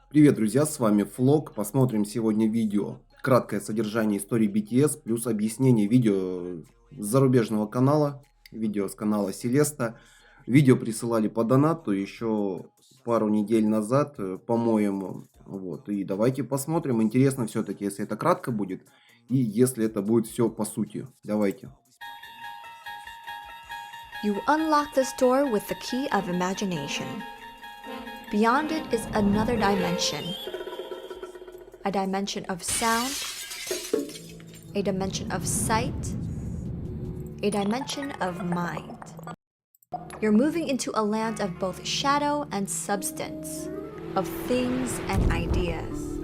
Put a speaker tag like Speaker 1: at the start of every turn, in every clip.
Speaker 1: Привет, друзья, с вами Флог. Посмотрим сегодня видео. Краткое содержание истории Бтс плюс объяснение видео с зарубежного канала. Видео с канала Селеста. Видео присылали по донату еще пару недель назад, по-моему. Вот. И давайте посмотрим. Интересно все-таки, если это кратко будет. И если это будет все по сути. Давайте.
Speaker 2: You unlock this door with the key of imagination. Beyond it is another dimension. A dimension of sound, a dimension of sight, a dimension of mind. You're moving into a land of both shadow and substance, of things and ideas.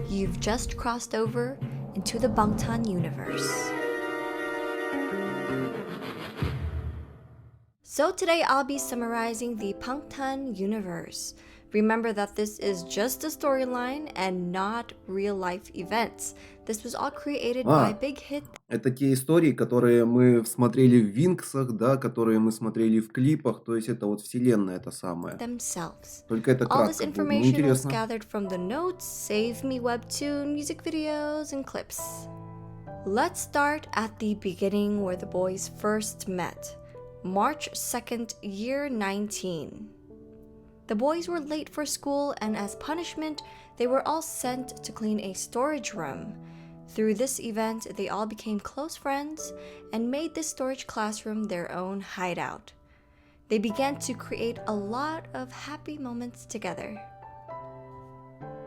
Speaker 2: You've just crossed over into the Bangtan universe. So today I'll be summarizing the Bangtan universe. Remember that this is just a storyline and not real-life events. This was all created by Big Hit.
Speaker 1: Это те истории, которые мы смотрели в Винксах, да, которые мы смотрели в клипах, то есть это вот вселенная это самая.
Speaker 2: Themselves.
Speaker 1: Только это
Speaker 2: All this
Speaker 1: кратко будет. Ну,
Speaker 2: information was
Speaker 1: интересно.
Speaker 2: gathered from the notes, Save Me webtoon, music videos, and clips. Let's start at the beginning where the boys first met. March 2nd, year 19. The boys were late for school, and as punishment, they were all sent to clean a storage room. Through this event, they all became close friends and made this storage classroom their own hideout. They began to create a lot of happy moments together.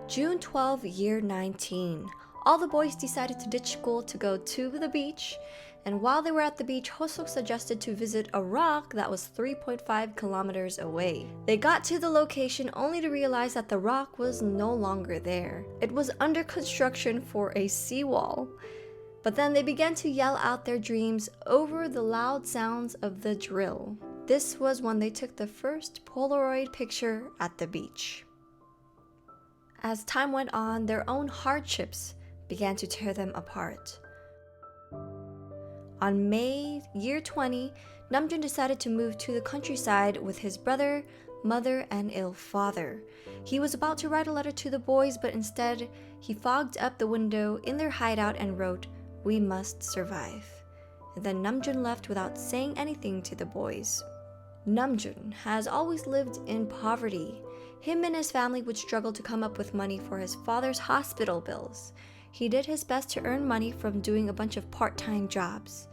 Speaker 2: June 12, year 19. All the boys decided to ditch school to go to the beach. And while they were at the beach, Hosok suggested to visit a rock that was 3.5 kilometers away. They got to the location only to realize that the rock was no longer there. It was under construction for a seawall. But then they began to yell out their dreams over the loud sounds of the drill. This was when they took the first Polaroid picture at the beach. As time went on, their own hardships began to tear them apart. On May, year 20, Namjoon decided to move to the countryside with his brother, mother, and ill father. He was about to write a letter to the boys, but instead, he fogged up the window in their hideout and wrote, "We must survive." And then Namjoon left without saying anything to the boys. Namjoon has always lived in poverty. Him and his family would struggle to come up with money for his father's hospital bills. He did his best to earn money from doing a bunch of part-time jobs.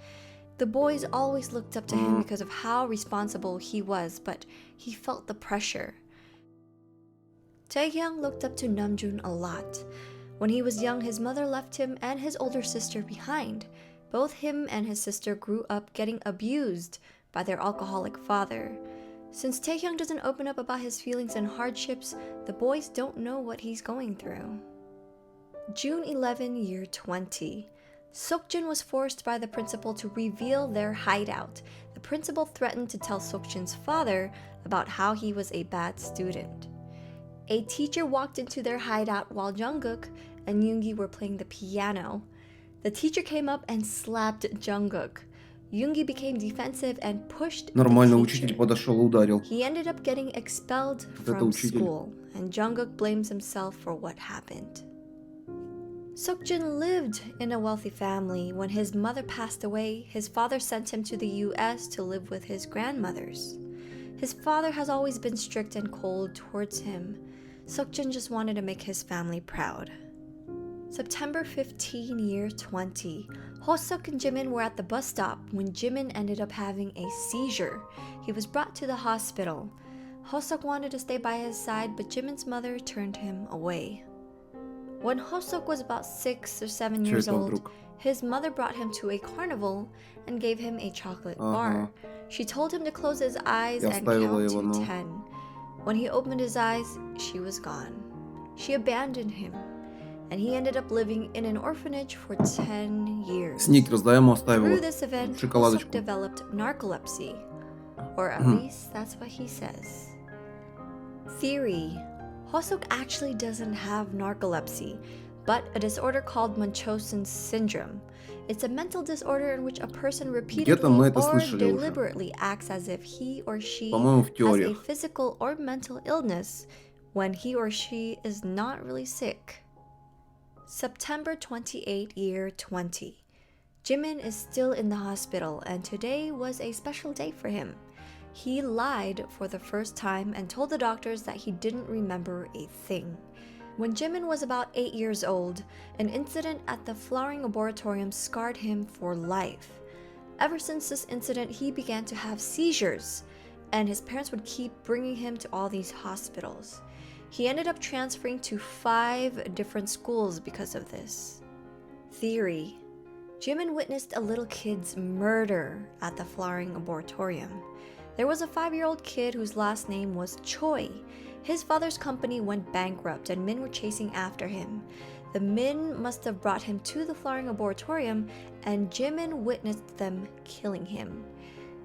Speaker 2: The boys always looked up to him because of how responsible he was, but he felt the pressure. Taehyung looked up to Namjoon a lot. When he was young, his mother left him and his older sister behind. Both him and his sister grew up getting abused by their alcoholic father. Since Taehyung doesn't open up about his feelings and hardships, the boys don't know what he's going through. June 11, year 20. Seokjin was forced by the principal to reveal their hideout. The principal threatened to tell Seokjin's father about how he was a bad student. A teacher walked into their hideout while Jungkook and Yoongi were playing the piano. The teacher came up and slapped Jungkook. Yoongi became defensive and pushed
Speaker 1: Нормально,
Speaker 2: the
Speaker 1: учитель
Speaker 2: teacher.
Speaker 1: подошел и ударил.
Speaker 2: He ended up getting expelled
Speaker 1: Это
Speaker 2: from
Speaker 1: учитель.
Speaker 2: school, and Jungkook blames himself for what happened. Seokjin lived in a wealthy family. When his mother passed away, his father sent him to the US to live with his grandmothers. His father has always been strict and cold towards him. Seokjin just wanted to make his family proud. September 15, year 20. Hosuk and Jimin were at the bus stop when Jimin ended up having a seizure. He was brought to the hospital. Hosuk wanted to stay by his side, but Jimin's mother turned him away. When Hosuk was about 6 or 7 years old, his mother brought him to a carnival and gave him a chocolate bar. She told him to close his eyes and count to 10. When he opened his eyes, she was gone. She abandoned him, and he ended up living in an orphanage for 10 years.
Speaker 1: Сникерс, да, ему оставила.
Speaker 2: Through this event, Hosuk developed narcolepsy, or at least that's what he says. Theory. Hosuk actually doesn't have narcolepsy, but a disorder called Munchausen's syndrome. It's a mental disorder in which a person repeatedly or deliberately acts as if he or she has a physical or mental illness when he or she is not really sick. September 28, year 20. Jimin is still in the hospital, and today was a special day for him. He lied for the first time and told the doctors that he didn't remember a thing. When Jimin was about 8 years old, an incident at the flowering laboratorium scarred him for life. Ever since this incident, he began to have seizures, and his parents would keep bringing him to all these hospitals. He ended up transferring to 5 different schools because of this. Theory: Jimin witnessed a little kid's murder at the flowering laboratorium. There was a 5-year-old kid whose last name was Choi. His father's company went bankrupt and men were chasing after him. The men must have brought him to the flowering laboratorium, and Jimin witnessed them killing him.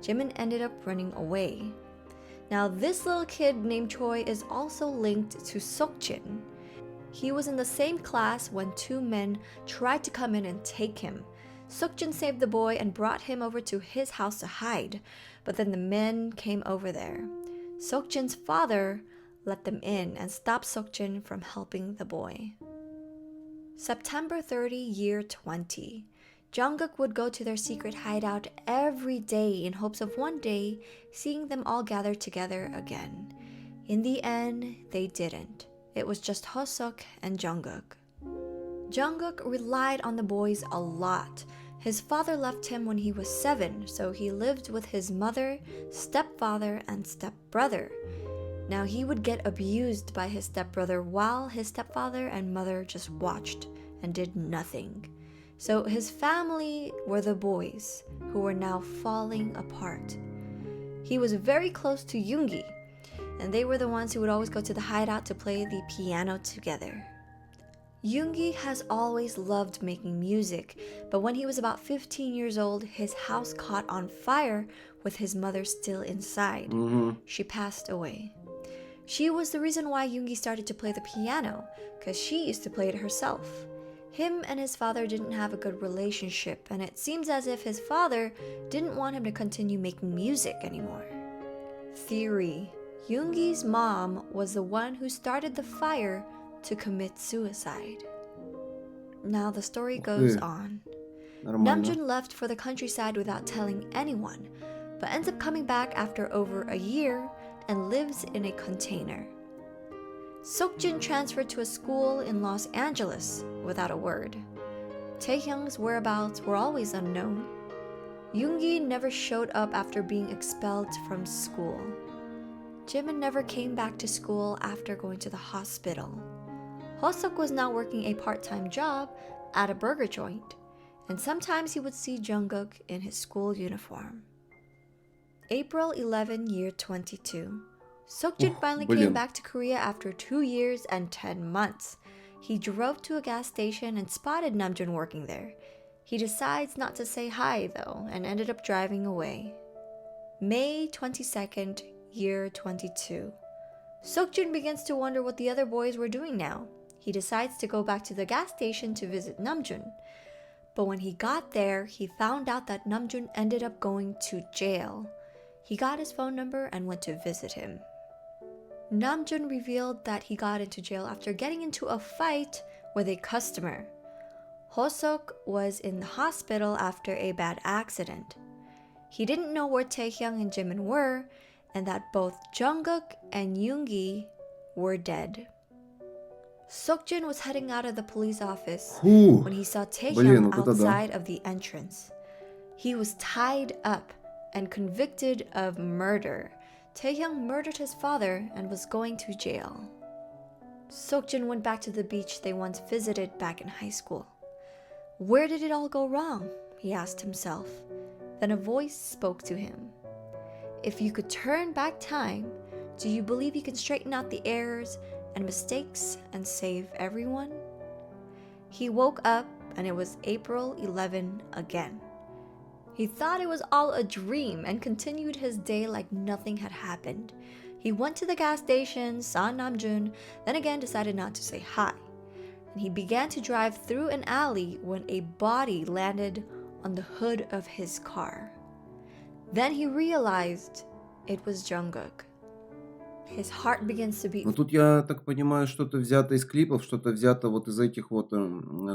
Speaker 2: Jimin ended up running away. Now, this little kid named Choi is also linked to Seokjin. He was in the same class when 2 men tried to come in and take him. Seokjin saved the boy and brought him over to his house to hide, but then the men came over there. Seokjin's father let them in and stopped Seokjin from helping the boy. September 30, year 20. Jungkook would go to their secret hideout every day in hopes of one day seeing them all gathered together again. In the end, they didn't. It was just Hoseok and Jungkook. Jungkook relied on the boys a lot. His father left him when he was 7, so he lived with his mother, stepfather, and stepbrother. Now, he would get abused by his stepbrother while his stepfather and mother just watched and did nothing. So his family were the boys, who were now falling apart. He was very close to Yoongi, and they were the ones who would always go to the hideout to play the piano together. Yoongi has always loved making music, but when he was about 15 years old, his house caught on fire with his mother still inside. She passed away. She was the reason why Yoongi started to play the piano, because she used to play it herself. Him and his father didn't have a good relationship, and it seems as if his father didn't want him to continue making music anymore. Theory: Yoongi's mom was the one who started the fire to commit suicide. Now the story goes on. Namjoon left for the countryside without telling anyone, but ends up coming back after over a year and lives in a container. Seokjin transferred to a school in Los Angeles without a word. Taehyung's whereabouts were always unknown. Yoongi never showed up after being expelled from school. Jimin never came back to school after going to the hospital. Hoseok was now working a part-time job at a burger joint, and sometimes he would see Jungkook in his school uniform. April 11, year 22. Seokjin finally came back to Korea after 2 years and 10 months. He drove to a gas station and spotted Namjoon working there. He decides not to say hi though and ended up driving away. May 22nd, year 22. Seokjin begins to wonder what the other boys were doing now. He decides to go back to the gas station to visit Namjoon. But when he got there, he found out that Namjoon ended up going to jail. He got his phone number and went to visit him. Namjoon revealed that he got into jail after getting into a fight with a customer. Hoseok was in the hospital after a bad accident. He didn't know where Taehyung and Jimin were, and that both Jungkook and Yoongi were dead. Seokjin was heading out of the police office when he saw Taehyung outside of the entrance. He was tied up and convicted of murder. Taehyung murdered his father and was going to jail. Seokjin went back to the beach they once visited back in high school. Where did it all go wrong? He asked himself. Then a voice spoke to him. If you could turn back time, do you believe you can straighten out the errors and mistakes and save everyone? He woke up and it was April 11 again. He thought it was all a dream and continued his day like nothing had happened. He went to the gas station, saw Namjoon, then again decided not to say hi. And he began to drive through an alley when a body landed on the hood of his car. Then he realized it was Jungkook. His heart begins to beat.
Speaker 1: Ну, тут, я так понимаю, что-то взято из клипов, что-то взято вот из этих вот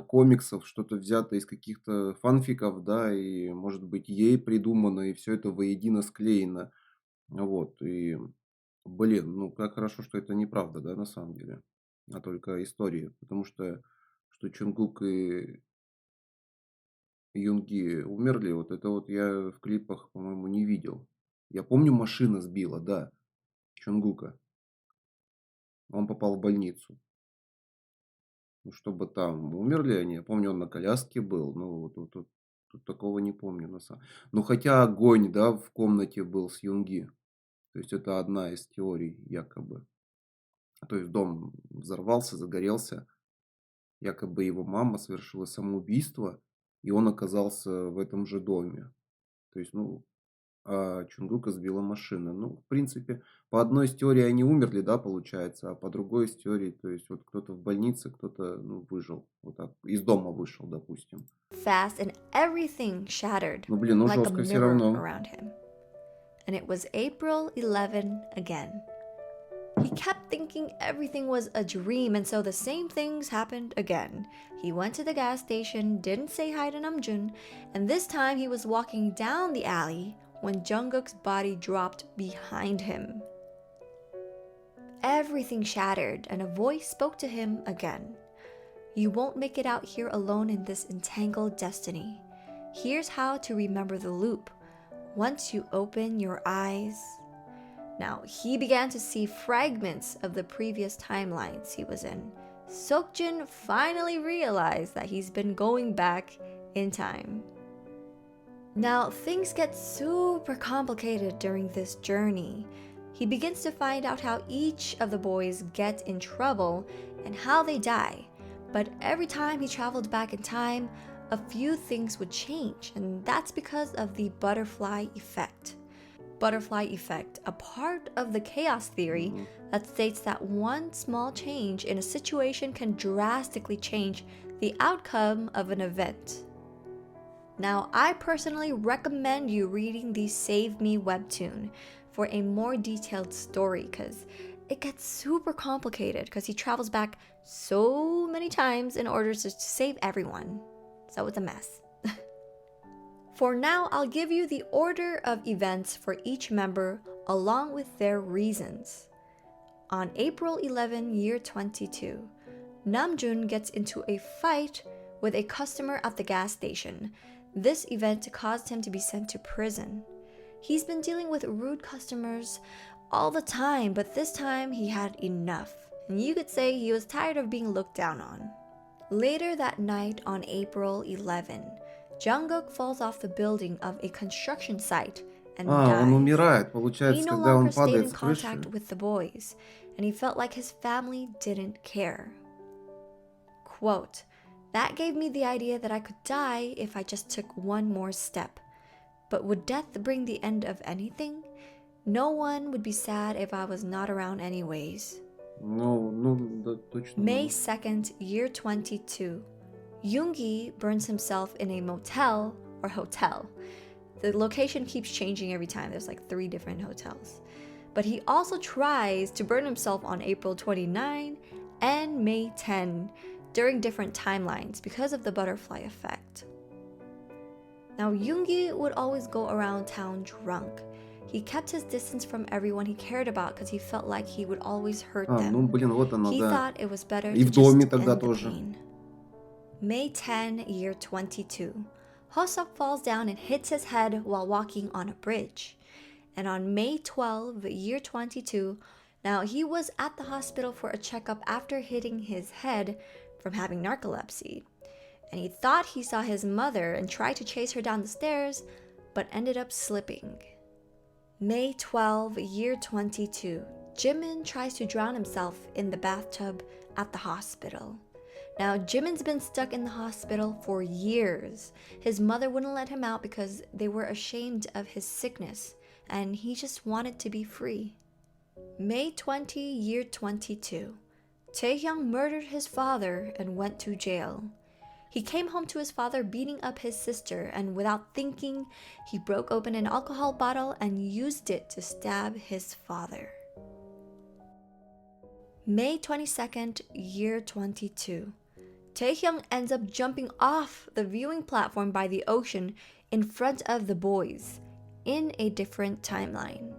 Speaker 1: комиксов, что-то взято из каких-то фанфиков, да, и, может быть, ей придумано, и все это воедино склеено. Вот, и, блин, ну, как хорошо, что это неправда, да, на самом деле, а только истории. Потому что Чунгук и Юнги умерли, вот это вот я в клипах, по-моему, не видел. Я помню, машина сбила, да, Чунгука. Он попал в больницу. Ну, чтобы там умерли они. Я помню, он на коляске был. Ну, тут такого не помню. Ну, хотя огонь, да, в комнате был с Юнги. То есть, это одна из теорий, якобы. То есть, дом взорвался, загорелся. Якобы его мама совершила самоубийство, и он оказался в этом же доме. То есть, ну, а Чунгука сбила машина. Ну, в принципе, по одной из теорий они умерли, да, получается, а по другой из теорий, то есть, вот кто-то в больнице, кто-то, ну, выжил. Вот так, из дома вышел, допустим.
Speaker 2: Fast and everything shattered
Speaker 1: Ну, блин, ну
Speaker 2: like a
Speaker 1: жестко все
Speaker 2: mirror
Speaker 1: равно.
Speaker 2: around him. And it was April 11 again. He kept thinking everything was a dream, and so the same things happened again. He went to the gas station, didn't say hi to Namjoon, and this time he was walking down the alley when Jungkook's body dropped behind him. Everything shattered, and a voice spoke to him again. You won't make it out here alone in this entangled destiny. Here's how to remember the loop. Once you open your eyes. Now, he began to see fragments of the previous timelines he was in. Seokjin finally realized that he's been going back in time. Now, things get super complicated during this journey. He begins to find out how each of the boys get in trouble and how they die. But every time he traveled back in time, a few things would change, and that's because of the butterfly effect. Butterfly effect, a part of the chaos theory that states that one small change in a situation can drastically change the outcome of an event. Now, I personally recommend you reading the Save Me webtoon for a more detailed story, because it gets super complicated because he travels back so many times in order to save everyone. So it's a mess. For now, I'll give you the order of events for each member along with their reasons. On April 11, year 22, Namjoon gets into a fight with a customer at the gas station. This event caused him to be sent to prison. He's been dealing with rude customers all the time, but this time he had enough. And you could say he was tired of being looked down on. Later that night on April 11, Jungkook falls off the building of a construction site and dies.
Speaker 1: Он умирает,
Speaker 2: He
Speaker 1: получается,
Speaker 2: no
Speaker 1: когда он
Speaker 2: longer stayed
Speaker 1: падает
Speaker 2: in
Speaker 1: с
Speaker 2: contact
Speaker 1: крыши.
Speaker 2: with the boys, and he felt like his family didn't care. Quote, "That gave me the idea that I could die if I just took one more step. But would death bring the end of anything? No one would be sad if I was not around anyways."
Speaker 1: Ну, да, точно.
Speaker 2: May 2nd, year 22. Yoongi burns himself in a motel or hotel. The location keeps changing every time. There's like 3 different hotels. But he also tries to burn himself on April 29 and May 10 during different timelines because of the butterfly effect. Now, Yoongi would always go around town drunk. He kept his distance from everyone he cared about because he felt like he would always hurt them.
Speaker 1: Ну, блин, вот оно,
Speaker 2: He
Speaker 1: да.
Speaker 2: thought it was better
Speaker 1: И
Speaker 2: to
Speaker 1: в доме
Speaker 2: just
Speaker 1: тогда
Speaker 2: end the
Speaker 1: тоже.
Speaker 2: pain. May 10, year 22. Hosok falls down and hits his head while walking on a bridge. And on May 12, year 22, now he was at the hospital for a checkup after hitting his head from having narcolepsy. And he thought he saw his mother and tried to chase her down the stairs, but ended up slipping. May 12, year 22. Jimin tries to drown himself in the bathtub at the hospital. Now, Jimin's been stuck in the hospital for years. His mother wouldn't let him out because they were ashamed of his sickness, and he just wanted to be free. May 20, year 22. Taehyung murdered his father and went to jail. He came home to his father beating up his sister, and without thinking, he broke open an alcohol bottle and used it to stab his father. May 22nd, year 22. Taehyung ends up jumping off the viewing platform by the ocean in front of the boys in a different timeline.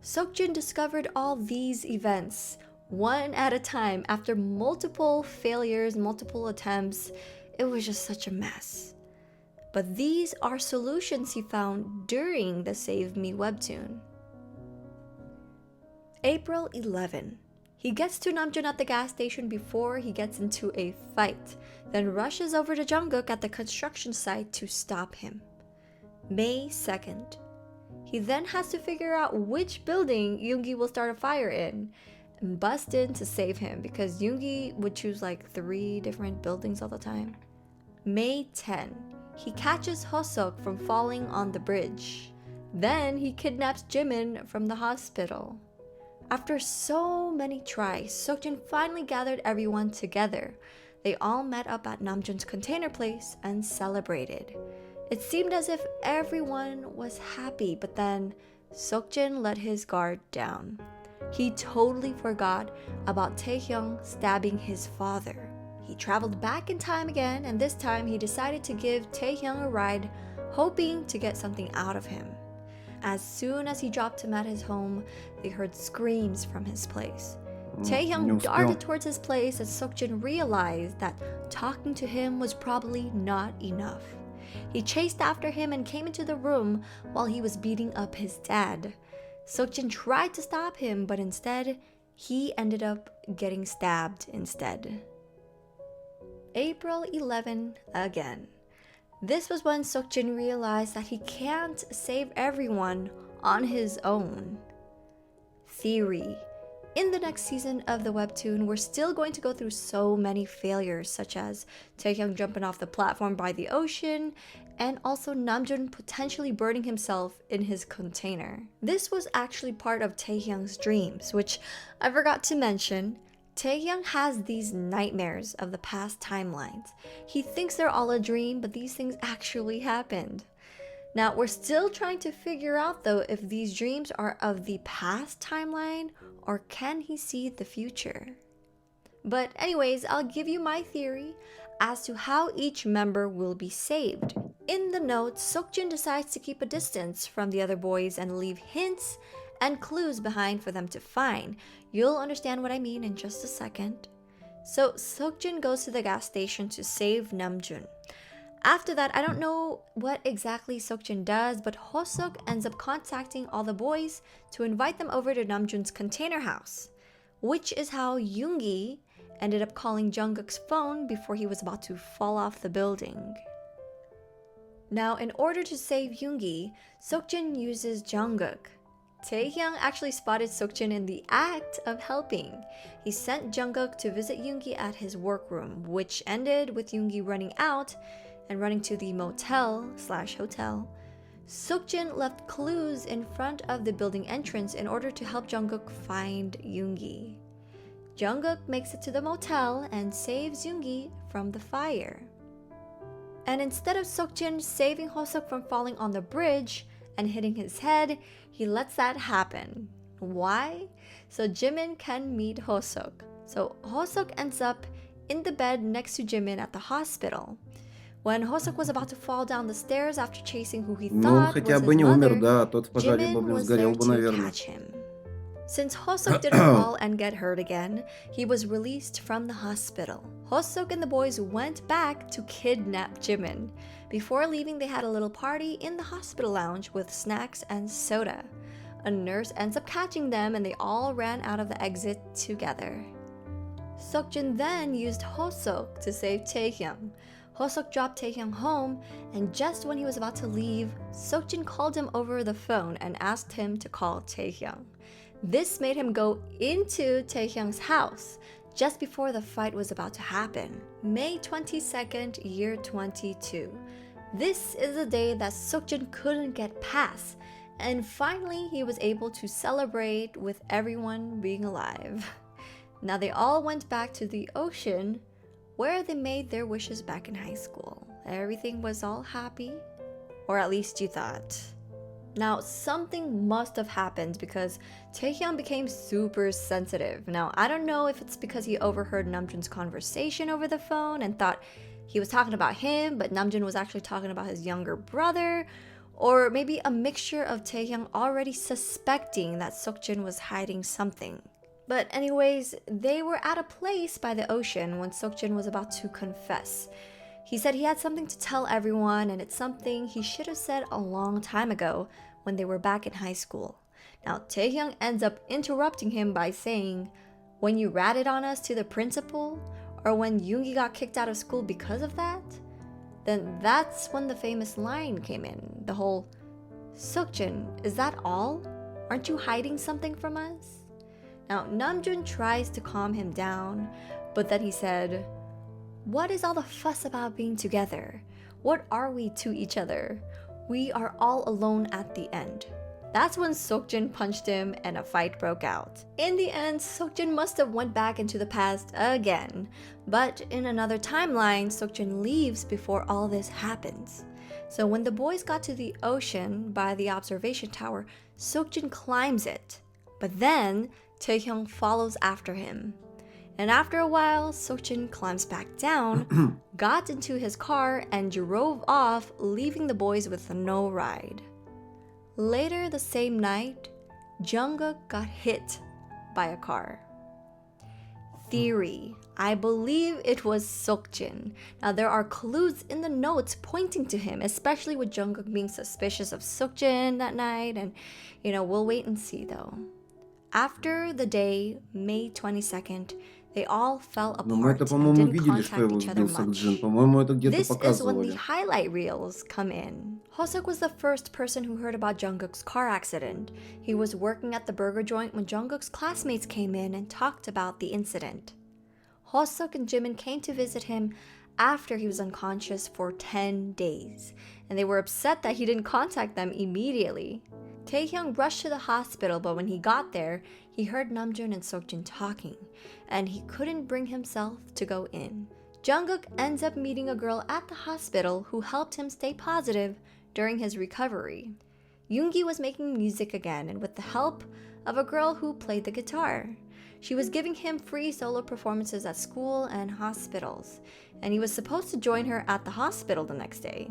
Speaker 2: Seokjin discovered all these events one at a time after multiple failures, multiple attempts. It was just such a mess. But these are solutions he found during the Save Me webtoon. April 11. He gets to Namjoon at the gas station before he gets into a fight, then rushes over to Jungkook at the construction site to stop him. May 2nd. He then has to figure out which building Yoongi will start a fire in and bust in to save him because Yoongi would choose like 3 different buildings all the time. May 10. He catches Hoseok from falling on the bridge. Then he kidnaps Jimin from the hospital. After so many tries, Seokjin finally gathered everyone together. They all met up at Namjoon's container place and celebrated. It seemed as if everyone was happy, but then Seokjin let his guard down. He totally forgot about Taehyung stabbing his father. He traveled back in time again, and this time he decided to give Taehyung a ride, hoping to get something out of him. As soon as he dropped him at his home, they heard screams from his place. Taehyung darted towards his place as Seokjin realized that talking to him was probably not enough. He chased after him and came into the room while he was beating up his dad. Seokjin tried to stop him, but instead, he ended up getting stabbed instead. April 11 again. This was when Seokjin realized that he can't save everyone on his own. Theory. In the next season of the webtoon, we're still going to go through so many failures, such as Taehyung jumping off the platform by the ocean, and also Namjoon potentially burning himself in his container. This was actually part of Taehyung's dreams, which I forgot to mention. Taehyung has these nightmares of the past timelines. He thinks they're all a dream, but these things actually happened. Now, we're still trying to figure out though if these dreams are of the past timeline or can he see the future. But anyways, I'll give you my theory as to how each member will be saved. In the notes, Seokjin decides to keep a distance from the other boys and leave hints and clues behind for them to find. You'll understand what I mean in just a second. So Seokjin goes to the gas station to save Namjoon. After that, I don't know what exactly Seokjin does, but Hoseok ends up contacting all the boys to invite them over to Namjoon's container house, which is how Yoongi ended up calling Jungkook's phone before he was about to fall off the building. Now, in order to save Yoongi, Seokjin uses Jungkook. Taehyung actually spotted Seokjin in the act of helping. He sent Jungkook to visit Yoongi at his workroom, which ended with Yoongi running out and running to the motel/hotel. Seokjin left clues in front of the building entrance in order to help Jungkook find Yoongi. Jungkook makes it to the motel and saves Yoongi from the fire. And instead of Seokjin saving Hoseok from falling on the bridge and hitting his head, he lets that happen. Why? So Jimin can meet Hoseok. So Hoseok ends up in the bed next to Jimin at the hospital. When Hoseok was about to fall down the stairs after chasing who he thought was his mother, Jimin was there to catch him. Since Hoseok didn't fall and get hurt again, he was released from the hospital. Hoseok and the boys went back to kidnap Jimin. Before leaving, they had a little party in the hospital lounge with snacks and soda. A nurse ends up catching them and they all ran out of the exit together. Seokjin then used Hoseok to save Taehyung. Hoseok dropped Taehyung home, and just when he was about to leave, Seokjin called him over the phone and asked him to call Taehyung. This made him go into Taehyung's house just before the fight was about to happen. May 22nd, year 22. This is a day that Seokjin couldn't get past, and finally he was able to celebrate with everyone being alive. Now they all went back to the ocean where they made their wishes back in high school. Everything was all happy, or at least you thought. Now, something must have happened because Taehyung became super sensitive. Now, I don't know if it's because he overheard Namjoon's conversation over the phone and thought he was talking about him, but Namjoon was actually talking about his younger brother, or maybe a mixture of Taehyung already suspecting that Seokjin was hiding something. But anyways, they were at a place by the ocean when Seokjin was about to confess. He said he had something to tell everyone, and it's something he should have said a long time ago when they were back in high school. Now, Taehyung ends up interrupting him by saying, "When you ratted on us to the principal, or when Yoongi got kicked out of school because of that?" Then that's when the famous line came in. The whole, "Seokjin, is that all? Aren't you hiding something from us?" Now, Namjoon tries to calm him down, but then he said, "What is all the fuss about being together? What are we to each other? We are all alone at the end." That's when Seokjin punched him and a fight broke out. In the end, Seokjin must have went back into the past again. But in another timeline, Seokjin leaves before all this happens. So when the boys got to the ocean by the observation tower, Seokjin climbs it. But then Taehyung follows after him. And after a while, Seokjin climbs back down, got into his car, and drove off, leaving the boys with no ride. Later the same night, Jungkook got hit by a car. Theory: I believe it was Seokjin. Now there are clues in the notes pointing to him, especially with Jungkook being suspicious of Seokjin that night, and we'll wait and see though. After the day, May 22nd, they all fell
Speaker 1: Но мы
Speaker 2: apart
Speaker 1: это,
Speaker 2: and
Speaker 1: по-моему,
Speaker 2: didn't
Speaker 1: видели, что
Speaker 2: contact
Speaker 1: его
Speaker 2: each other
Speaker 1: сбил
Speaker 2: much.
Speaker 1: Сокджин. По-моему, это где-то
Speaker 2: This is when the
Speaker 1: показывали.
Speaker 2: highlight reels come in. Hoseok was the first person who heard about Jungkook's car accident. He was working at the burger joint when Jungkook's classmates came in and talked about the incident. Hoseok and Jimin came to visit him after he was unconscious for 10 days, and they were upset that he didn't contact them immediately. Taehyung rushed to the hospital, but when he got there, he heard Namjoon and Seokjin talking, and he couldn't bring himself to go in. Jungkook ends up meeting a girl at the hospital who helped him stay positive during his recovery. Yoongi was making music again, and with the help of a girl who played the guitar. She was giving him free solo performances at school and hospitals, and he was supposed to join her at the hospital the next day.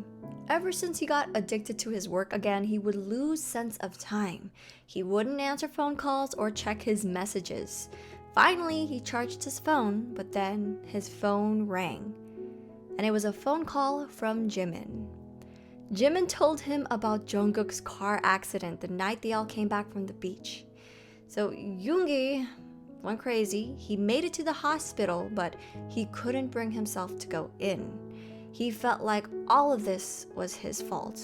Speaker 2: Ever since he got addicted to his work again, he would lose sense of time. He wouldn't answer phone calls or check his messages. Finally, he charged his phone, but then his phone rang. And it was a phone call from Jimin. Jimin told him about Jungkook's car accident the night they all came back from the beach. So Yoongi went crazy. He made it to the hospital, but he couldn't bring himself to go in. He felt like all of this was his fault.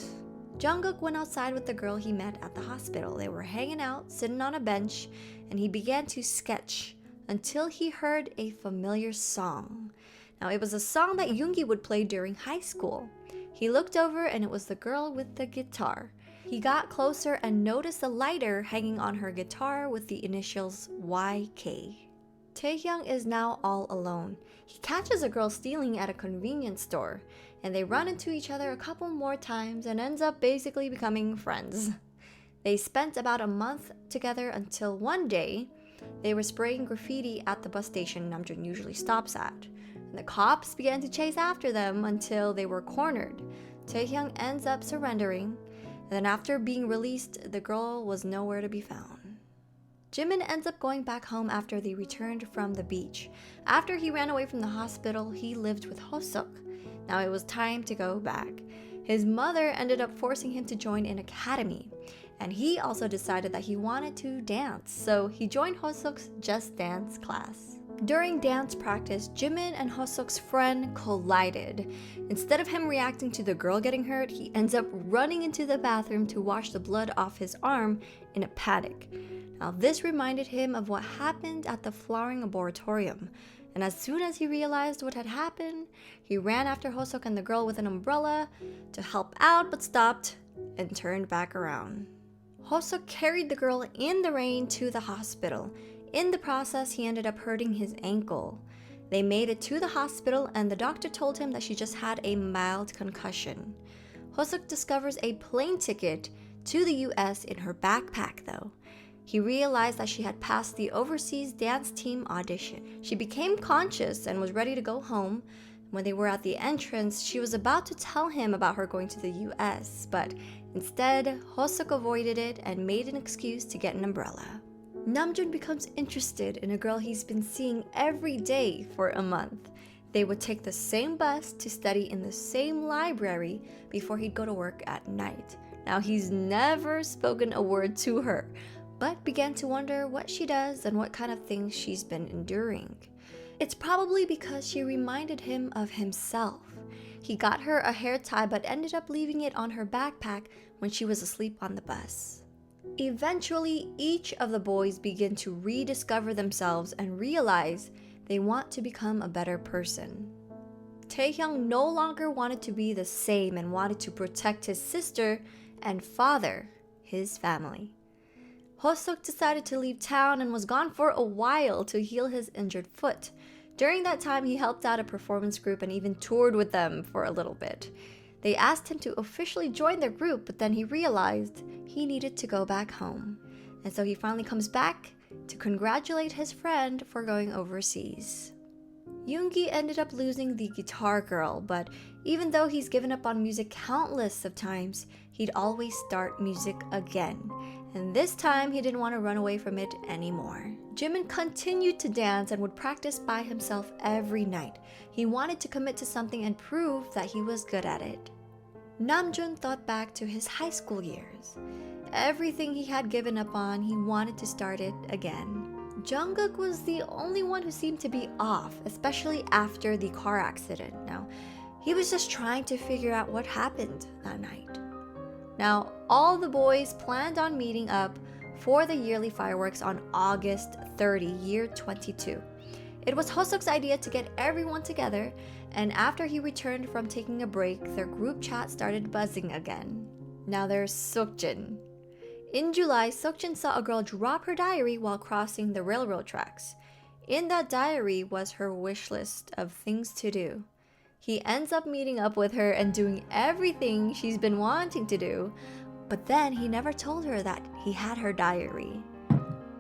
Speaker 2: Jungkook went outside with the girl he met at the hospital. They were hanging out, sitting on a bench, and he began to sketch until he heard a familiar song. Now, it was a song that Yoongi would play during high school. He looked over and it was the girl with the guitar. He got closer and noticed a lighter hanging on her guitar with the initials YK. Taehyung is now all alone. He catches a girl stealing at a convenience store, and they run into each other a couple more times and ends up basically becoming friends. They spent about a month together until one day, they were spraying graffiti at the bus station Namjoon usually stops at, and the cops began to chase after them until they were cornered. Taehyung ends up surrendering, and then after being released, the girl was nowhere to be found. Jimin ends up going back home after they returned from the beach. After he ran away from the hospital, he lived with Hoseok. Now it was time to go back. His mother ended up forcing him to join an academy, and he also decided that he wanted to dance, so he joined Hoseok's Just Dance class. During dance practice, Jimin and Hoseok's friend collided. Instead of him reacting to the girl getting hurt, he ends up running into the bathroom to wash the blood off his arm in a panic. Now, this reminded him of what happened at the flowering laboratorium, and as soon as he realized what had happened, he ran after Hoseok and the girl with an umbrella to help out, but stopped and turned back around. Hoseok carried the girl in the rain to the hospital. In the process, he ended up hurting his ankle. They made it to the hospital, and the doctor told him that she just had a mild concussion. Hoseok discovers a plane ticket to the US in her backpack though. He realized that she had passed the overseas dance team audition. She became conscious and was ready to go home. When they were at the entrance, she was about to tell him about her going to the US, but instead, Hosuk avoided it and made an excuse to get an umbrella. Namjoon becomes interested in a girl he's been seeing every day for a month. They would take the same bus to study in the same library before he'd go to work at night. Now, he's never spoken a word to her, but began to wonder what she does and what kind of things she's been enduring. It's probably because she reminded him of himself. He got her a hair tie but ended up leaving it on her backpack when she was asleep on the bus. Eventually, each of the boys begin to rediscover themselves and realize they want to become a better person. Taehyung no longer wanted to be the same and wanted to protect his sister and father, his family. Hosuk decided to leave town and was gone for a while to heal his injured foot. During that time, he helped out a performance group and even toured with them for a little bit. They asked him to officially join their group, but then he realized he needed to go back home. And so he finally comes back to congratulate his friend for going overseas. Yoongi ended up losing the guitar girl, but even though he's given up on music countless of times, he'd always start music again. And this time, he didn't want to run away from it anymore. Jimin continued to dance and would practice by himself every night. He wanted to commit to something and prove that he was good at it. Namjoon thought back to his high school years. Everything he had given up on, he wanted to start it again. Jungkook was the only one who seemed to be off, especially after the car accident. Now, he was just trying to figure out what happened that night. Now, all the boys planned on meeting up for the yearly fireworks on August 30, year 22. It was Hosuk's idea to get everyone together, and after he returned from taking a break, their group chat started buzzing again. Now there's Seokjin. In July, Seokjin saw a girl drop her diary while crossing the railroad tracks. In that diary was her wish list of things to do. He ends up meeting up with her and doing everything she's been wanting to do, but then he never told her that he had her diary.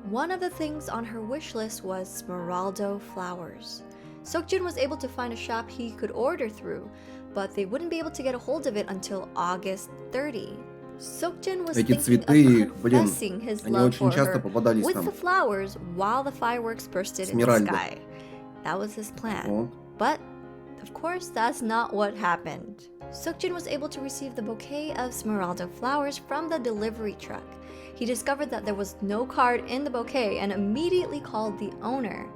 Speaker 2: One of the things on her wish list was Smeraldo flowers. Seokjin was able to find a shop he could order through, but they wouldn't be able to get a hold of it until August 30. Seokjin was
Speaker 1: Эти
Speaker 2: thinking
Speaker 1: цветы,
Speaker 2: of confessing his
Speaker 1: они
Speaker 2: love
Speaker 1: очень
Speaker 2: for
Speaker 1: часто
Speaker 2: her
Speaker 1: попадались
Speaker 2: with
Speaker 1: там.
Speaker 2: the flowers while the fireworks bursted in the
Speaker 1: Смиральда.
Speaker 2: sky. That was his plan.
Speaker 1: Вот.
Speaker 2: But of course, that's not what happened. Seokjin was able to receive the bouquet of Smeraldo flowers from the delivery truck. He discovered that there was no card in the bouquet and immediately called the owner.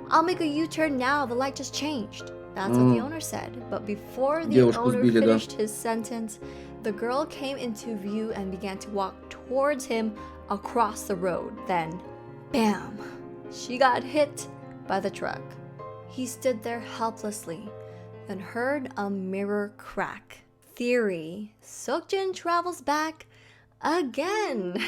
Speaker 2: I'll make a U-turn now, the light just changed. That's what the owner said. But before the
Speaker 1: Девушку
Speaker 2: owner
Speaker 1: сбили, да.
Speaker 2: finished his sentence, the girl came into view and began to walk towards him across the road. Then, bam! She got hit by the truck. He stood there helplessly, then heard a mirror crack. Theory: Seokjin travels back again.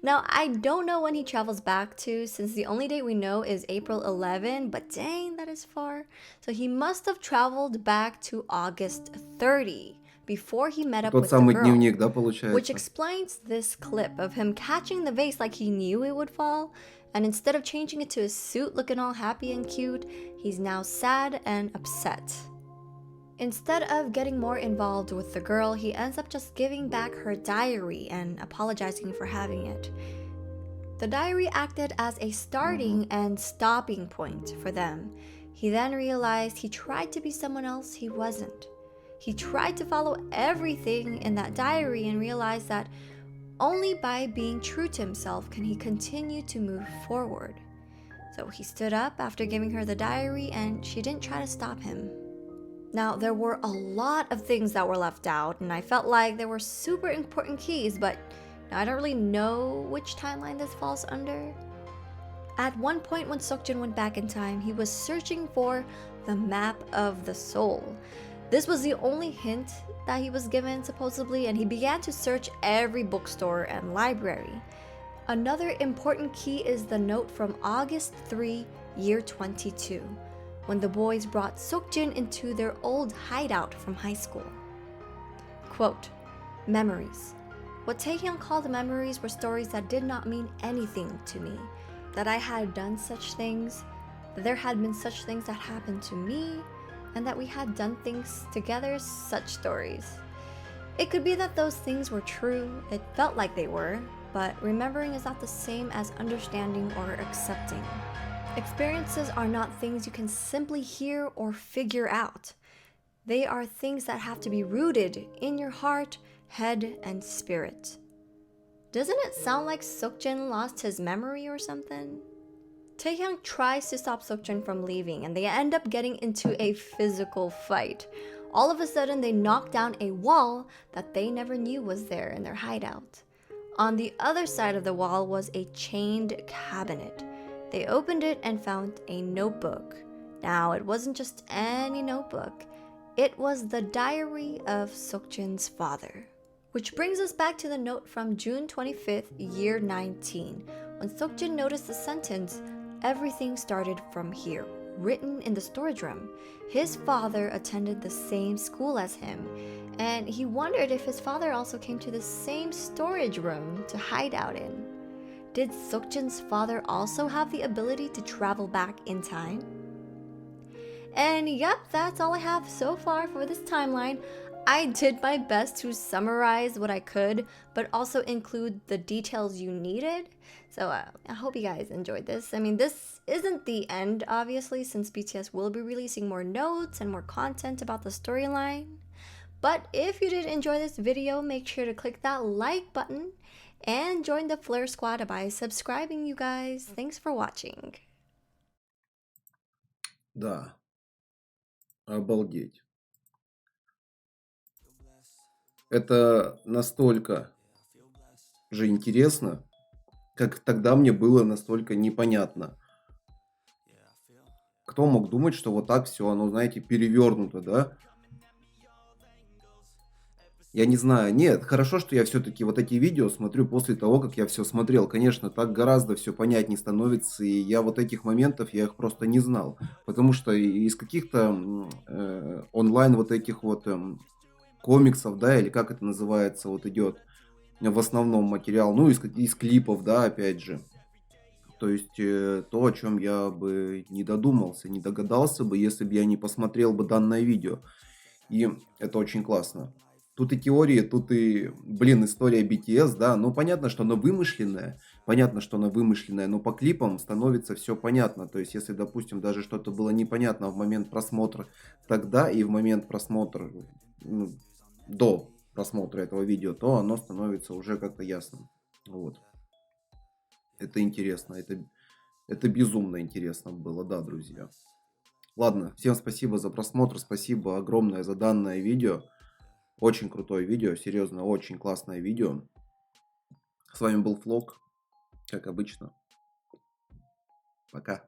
Speaker 2: Now, I don't know when he travels back to, since the only date we know is April 11, but dang, that is far. So he must have traveled back to August 30 before he met up
Speaker 1: Тот
Speaker 2: with the
Speaker 1: самый
Speaker 2: girl.
Speaker 1: дневник, да,
Speaker 2: Which
Speaker 1: получается?
Speaker 2: explains this clip of him catching the vase like he knew it would fall, and instead of changing it to a suit looking all happy and cute, he's now sad and upset. Instead of getting more involved with the girl, he ends up just giving back her diary and apologizing for having it. The diary acted as a starting and stopping point for them. He then realized he tried to be someone else he wasn't. He tried to follow everything in that diary and realized that only by being true to himself can he continue to move forward. So he stood up after giving her the diary and she didn't try to stop him. Now, there were a lot of things that were left out, and I felt like there were super important keys, but I don't really know which timeline this falls under. At one point when Seokjin went back in time, he was searching for the map of the soul. This was the only hint that he was given, supposedly, and he began to search every bookstore and library. Another important key is the note from August 3, year 22. When the boys brought Seokjin into their old hideout from high school. Quote, Memories. What Taehyung called memories were stories that did not mean anything to me, that I had done such things, that there had been such things that happened to me, and that we had done things together, such stories. It could be that those things were true, it felt like they were, but remembering is not the same as understanding or accepting. Experiences are not things you can simply hear or figure out. They are things that have to be rooted in your heart, head, and spirit. Doesn't it sound like Seokjin lost his memory or something? Taehyung tries to stop Seokjin from leaving, and they end up getting into a physical fight. All of a sudden, they knock down a wall that they never knew was there in their hideout. On the other side of the wall was a chained cabinet. They opened it and found a notebook. Now, it wasn't just any notebook. It was the diary of Seokjin's father. Which brings us back to the note from June 25th, year 19, when Seokjin noticed the sentence, "Everything started from here," written in the storage room. His father attended the same school as him, and he wondered if his father also came to the same storage room to hide out in. Did Seokjin's father also have the ability to travel back in time? And yep, that's all I have so far for this timeline. I did my best to summarize what I could, but also include the details you needed. So I hope you guys enjoyed this. I mean, this isn't the end, obviously, since BTS will be releasing more notes and more content about the storyline. But if you did enjoy this video, make sure to click that like button and join the Flare Squad by subscribing, you guys. Thanks for watching.
Speaker 1: Да, обалдеть. Это настолько же интересно, как тогда мне было настолько непонятно. Кто мог думать, что вот так все, оно, знаете, перевернуто, да? Я не знаю. Нет, хорошо, что я все-таки вот эти видео смотрю после того, как я все смотрел. Конечно, так гораздо все понятнее становится, и я вот этих моментов, я их просто не знал. Потому что из каких-то онлайн вот этих вот комиксов, да, или как это называется, вот идет в основном материал, ну, из клипов, да, опять же. То есть то, о чем я бы не додумался, не догадался бы, если бы я не посмотрел бы данное видео. И это очень классно. Тут и теории, тут и, блин, история BTS, да, ну понятно, что она вымышленная, но по клипам становится все понятно. То есть, если, допустим, даже что-то было непонятно в момент просмотра тогда и в момент просмотра, ну, до просмотра этого видео, то оно становится уже как-то ясным. Вот. Это интересно, это безумно интересно было, да, друзья. Ладно, всем спасибо за просмотр, спасибо огромное за данное видео. Очень крутое видео, серьезно, очень классное видео. С вами был Флок, как обычно. Пока.